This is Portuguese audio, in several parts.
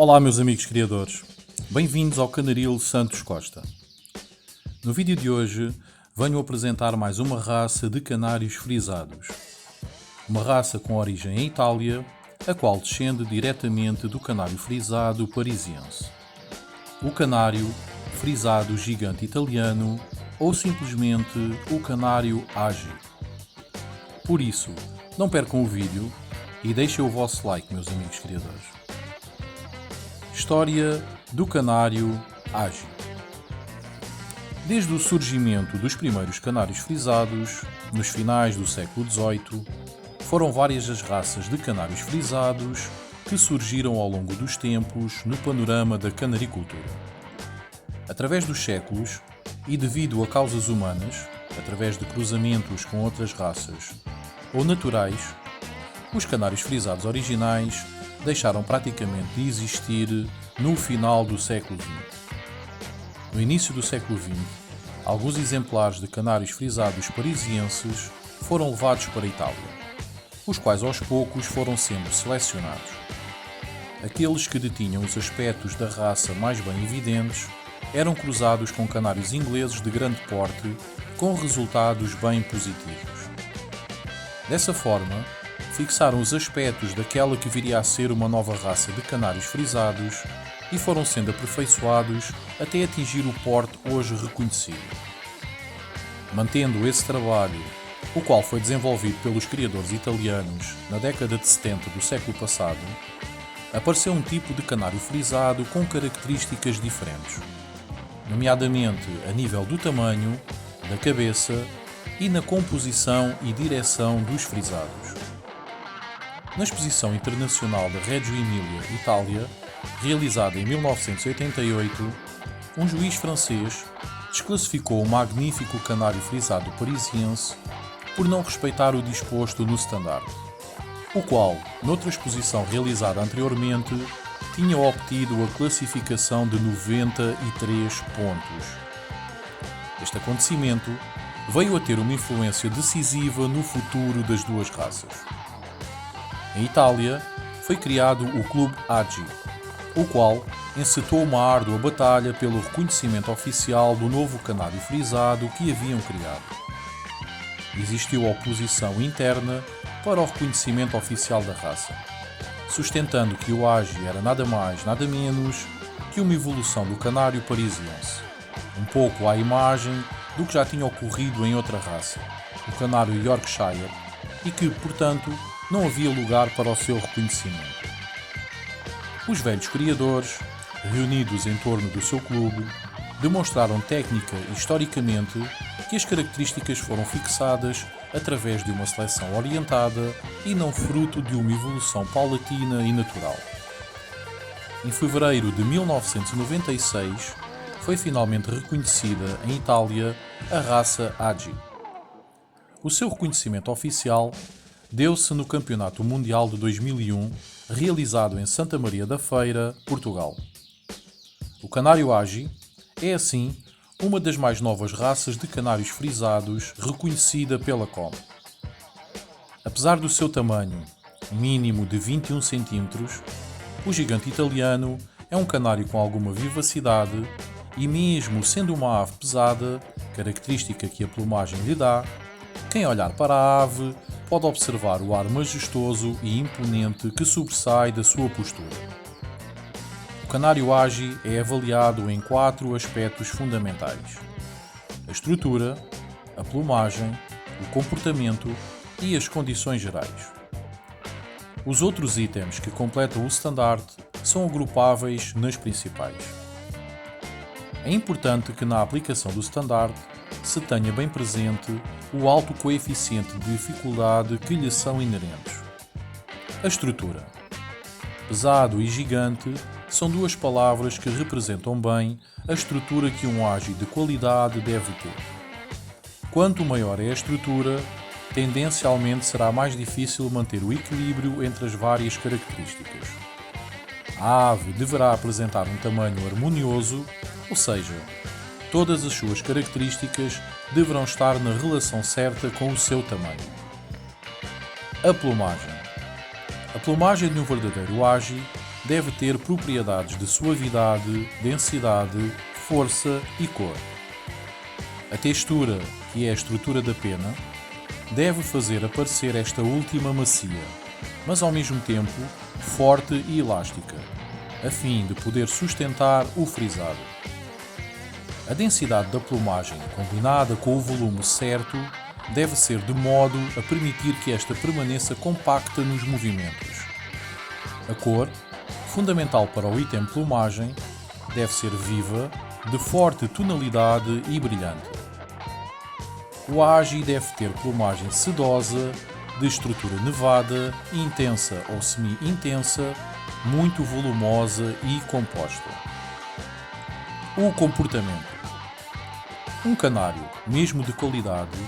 Olá meus amigos criadores, bem-vindos ao Canaril Santos Costa. No vídeo de hoje venho apresentar mais uma raça de canários frisados. Uma raça com origem em Itália, a qual descende diretamente do canário frisado parisiense. O canário frisado gigante italiano ou simplesmente o canário Agi. Por isso, não percam o vídeo e deixem o vosso like, meus amigos criadores. História do canário Agi. Desde o surgimento dos primeiros canários frisados, nos finais do século XVIII, foram várias as raças de canários frisados que surgiram ao longo dos tempos no panorama da canaricultura. Através dos séculos, e devido a causas humanas, através de cruzamentos com outras raças ou naturais, os canários frisados originais deixaram praticamente de existir no final do século XX. No início do século XX, alguns exemplares de canários frisados parisienses foram levados para a Itália, os quais aos poucos foram sendo selecionados. Aqueles que detinham os aspectos da raça mais bem evidentes eram cruzados com canários ingleses de grande porte, com resultados bem positivos. Dessa forma, fixaram os aspectos daquela que viria a ser uma nova raça de canários frisados e foram sendo aperfeiçoados até atingir o porte hoje reconhecido. Mantendo esse trabalho, o qual foi desenvolvido pelos criadores italianos na década de 70 do século passado, apareceu um tipo de canário frisado com características diferentes, nomeadamente a nível do tamanho, da cabeça e na composição e direção dos frisados. Na Exposição Internacional da Reggio Emilia, Itália, realizada em 1988, um juiz francês desclassificou o magnífico canário frisado parisiense por não respeitar o disposto no standard, o qual, noutra exposição realizada anteriormente, tinha obtido a classificação de 93 pontos. Este acontecimento veio a ter uma influência decisiva no futuro das duas raças. Em Itália, foi criado o Clube Agi, o qual encetou uma árdua batalha pelo reconhecimento oficial do novo canário frisado que haviam criado. Existiu oposição interna para o reconhecimento oficial da raça, sustentando que o Agi era nada mais, nada menos que uma evolução do canário parisiense, um pouco à imagem do que já tinha ocorrido em outra raça, o canário Yorkshire, e que, portanto, não havia lugar para o seu reconhecimento. Os velhos criadores, reunidos em torno do seu clube, demonstraram técnica e historicamente que as características foram fixadas através de uma seleção orientada e não fruto de uma evolução paulatina e natural. Em fevereiro de 1996, foi finalmente reconhecida em Itália a raça Agi. O seu reconhecimento oficial deu-se no Campeonato Mundial de 2001, realizado em Santa Maria da Feira, Portugal. O canário Agi é, assim, uma das mais novas raças de canários frisados reconhecida pela COM. Apesar do seu tamanho, mínimo de 21 cm, o gigante italiano é um canário com alguma vivacidade e, mesmo sendo uma ave pesada, característica que a plumagem lhe dá, quem olhar para a ave pode observar o ar majestoso e imponente que sobressai da sua postura. O canário Agi é avaliado em 4 aspectos fundamentais: a estrutura, a plumagem, o comportamento e as condições gerais. Os outros itens que completam o standard são agrupáveis nas principais. É importante que na aplicação do standard se tenha bem presente o alto coeficiente de dificuldade que lhe são inerentes. A estrutura. Pesado e gigante são duas palavras que representam bem a estrutura que um Agi de qualidade deve ter. Quanto maior é a estrutura, tendencialmente será mais difícil manter o equilíbrio entre as várias características. A ave deverá apresentar um tamanho harmonioso, ou seja, todas as suas características deverão estar na relação certa com o seu tamanho. A plumagem. A plumagem de um verdadeiro Agi deve ter propriedades de suavidade, densidade, força e cor. A textura, que é a estrutura da pena, deve fazer aparecer esta última macia, mas ao mesmo tempo forte e elástica, a fim de poder sustentar o frisado. A densidade da plumagem, combinada com o volume certo, deve ser de modo a permitir que esta permaneça compacta nos movimentos. A cor, fundamental para o item plumagem, deve ser viva, de forte tonalidade e brilhante. O agi deve ter plumagem sedosa, de estrutura nevada, intensa ou semi-intensa, muito volumosa e composta. O comportamento. Um canário, mesmo de qualidade,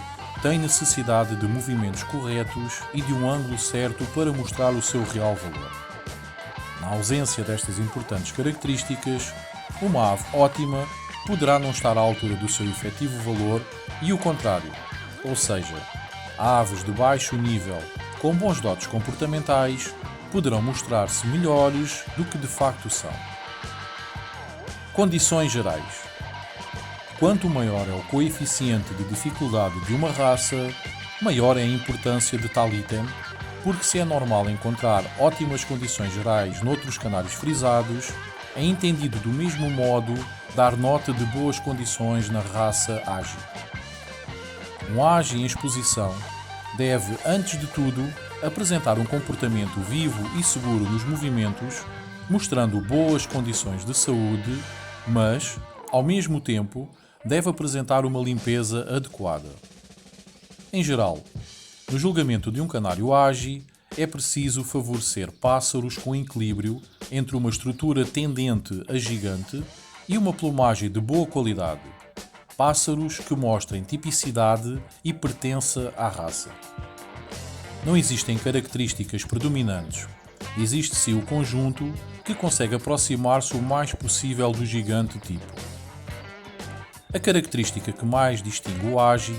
tem necessidade de movimentos corretos e de um ângulo certo para mostrar o seu real valor. Na ausência destas importantes características, uma ave ótima poderá não estar à altura do seu efetivo valor e o contrário, ou seja, aves de baixo nível com bons dotes comportamentais poderão mostrar-se melhores do que de facto são. Condições gerais. Quanto maior é o coeficiente de dificuldade de uma raça, maior é a importância de tal item, porque se é normal encontrar ótimas condições gerais noutros canários frisados, é entendido do mesmo modo dar nota de boas condições na raça agi. Um agi em exposição deve, antes de tudo, apresentar um comportamento vivo e seguro nos movimentos, mostrando boas condições de saúde, mas, ao mesmo tempo, deve apresentar uma limpeza adequada. Em geral, no julgamento de um canário agi, é preciso favorecer pássaros com equilíbrio entre uma estrutura tendente a gigante e uma plumagem de boa qualidade, pássaros que mostrem tipicidade e pertença à raça. Não existem características predominantes, existe sim o conjunto que consegue aproximar-se o mais possível do gigante tipo. A característica que mais distingue o agi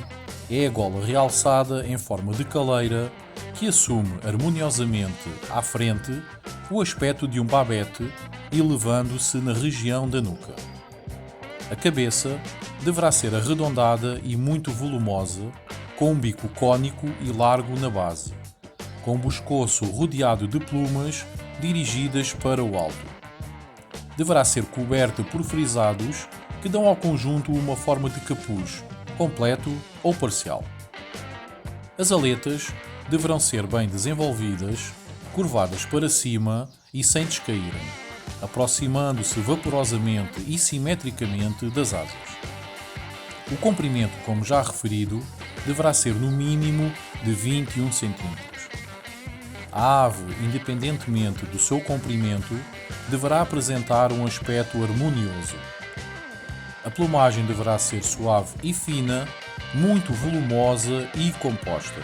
é a gola realçada em forma de caleira que assume harmoniosamente à frente o aspecto de um babete, elevando-se na região da nuca. A cabeça deverá ser arredondada e muito volumosa, com um bico cônico e largo na base, com o pescoço rodeado de plumas dirigidas para o alto. Deverá ser coberta por frisados que dão ao conjunto uma forma de capuz, completo ou parcial. As aletas deverão ser bem desenvolvidas, curvadas para cima e sem descaírem, aproximando-se vaporosamente e simetricamente das asas. O comprimento, como já referido, deverá ser no mínimo de 21 cm. A ave, independentemente do seu comprimento, deverá apresentar um aspecto harmonioso. A plumagem deverá ser suave e fina, muito volumosa e composta.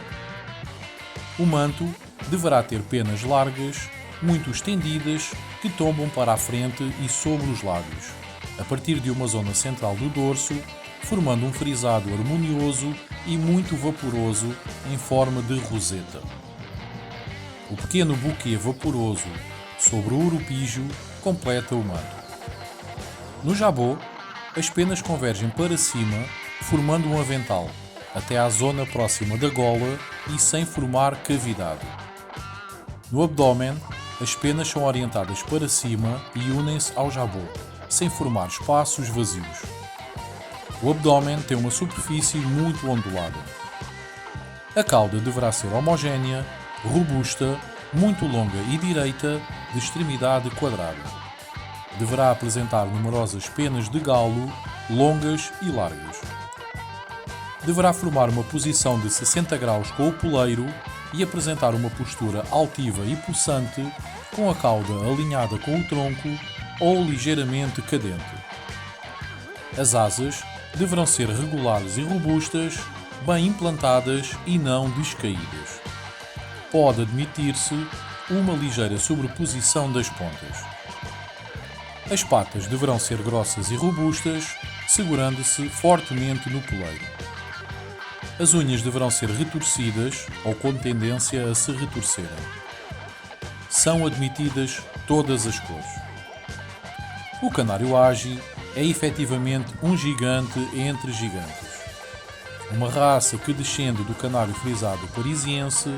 O manto deverá ter penas largas, muito estendidas, que tombam para a frente e sobre os lábios, a partir de uma zona central do dorso, formando um frisado harmonioso e muito vaporoso em forma de roseta. O pequeno buquê vaporoso sobre o urupígio completa o manto. No jabô, as penas convergem para cima, formando um avental, até à zona próxima da gola e sem formar cavidade. No abdômen, as penas são orientadas para cima e unem-se ao jabô, sem formar espaços vazios. O abdômen tem uma superfície muito ondulada. A cauda deverá ser homogénea, robusta, muito longa e direita, de extremidade quadrada. Deverá apresentar numerosas penas de galo, longas e largas. Deverá formar uma posição de 60 graus com o poleiro e apresentar uma postura altiva e possante, com a cauda alinhada com o tronco ou ligeiramente cadente. As asas deverão ser regulares e robustas, bem implantadas e não descaídas. Pode admitir-se uma ligeira sobreposição das pontas. As patas deverão ser grossas e robustas, segurando-se fortemente no poleiro. As unhas deverão ser retorcidas ou com tendência a se retorcerem. São admitidas todas as cores. O canário agi é efetivamente um gigante entre gigantes. Uma raça que descende do canário frisado parisiense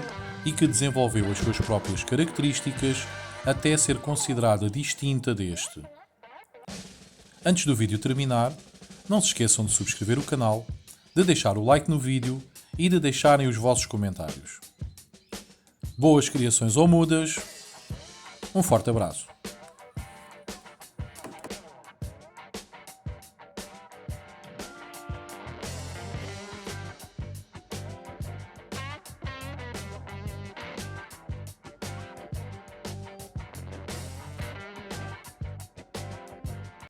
e que desenvolveu as suas próprias características até ser considerada distinta deste. Antes do vídeo terminar, não se esqueçam de subscrever o canal, de deixar o like no vídeo e de deixarem os vossos comentários. Boas criações ou mudas, um forte abraço.